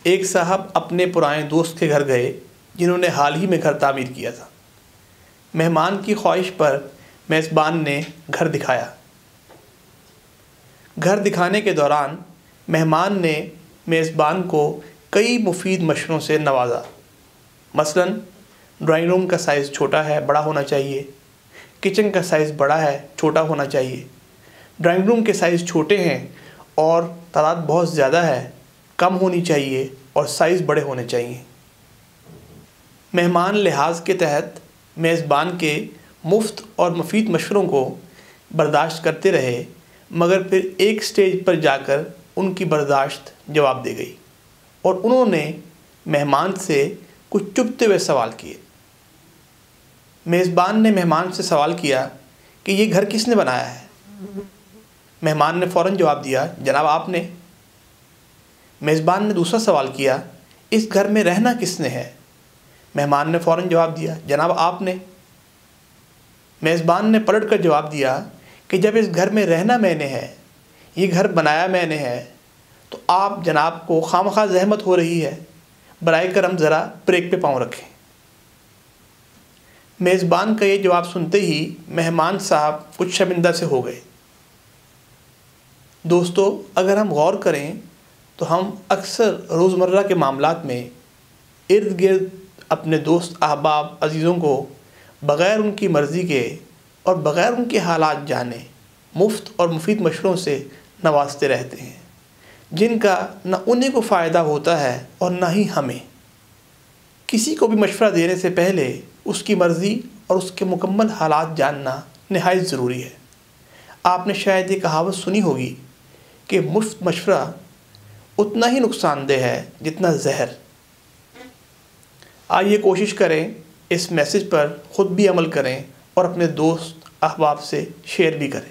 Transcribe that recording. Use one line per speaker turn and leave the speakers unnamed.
एक साहब अपने पुराने दोस्त के घर गए जिन्होंने हाल ही में घर तामीर किया था। मेहमान की ख्वाहिश पर मेज़बान ने घर दिखाया। घर दिखाने के दौरान मेहमान ने मेज़बान को कई मुफीद मशवरों से नवाजा। मसलन ड्राइंग रूम का साइज़ छोटा है, बड़ा होना चाहिए। किचन का साइज़ बड़ा है, छोटा होना चाहिए। ड्राइंग रूम के साइज़ छोटे हैं और तादाद बहुत ज़्यादा है, कम होनी चाहिए और साइज़ बड़े होने चाहिए। मेहमान लिहाज के तहत मेज़बान के मुफ्त और मुफीद मशवरों को बर्दाश्त करते रहे, मगर फिर एक स्टेज पर जाकर उनकी बर्दाश्त जवाब दे गई और उन्होंने मेहमान से कुछ चुभते हुए सवाल किए। मेज़बान ने मेहमान से सवाल किया कि ये घर किसने बनाया है? मेहमान ने फ़ौरन जवाब दिया, जनाब आपने। मेज़बान ने दूसरा सवाल किया, इस घर में रहना किसने है? मेहमान ने फ़ौरन जवाब दिया, जनाब आपने। मेज़बान ने पलट कर जवाब दिया कि जब इस घर में रहना मैंने है, ये घर बनाया मैंने है, तो आप जनाब को खामखा ज़हमत हो रही है, बराए करम ज़रा ब्रेक पे पाँव रखें। मेज़बान का ये जवाब सुनते ही मेहमान साहब कुछ शर्मिंदा से हो गए। दोस्तों, अगर हम गौर करें तो हम अक्सर रोज़मर्रा के मामलात में इर्द गिर्द अपने दोस्त अहबाब अज़ीज़ों को बग़ैर उनकी मर्ज़ी के और बग़ैर उनके हालात जाने मुफ्त और मुफीद मशवरों से नवाजते रहते हैं, जिनका न उन्हें को फ़ायदा होता है और न ही हमें। किसी को भी मशवरा देने से पहले उसकी मर्ज़ी और उसके मुकम्मल हालात जानना नहायत ज़रूरी है। आपने शायद ये कहावत सुनी होगी कि मुफ्त मशवरा उतना ही नुकसानदेह है जितना जहर। आइए कोशिश करें, इस मैसेज पर ख़ुद भी अमल करें और अपने दोस्त अहबाब से शेयर भी करें।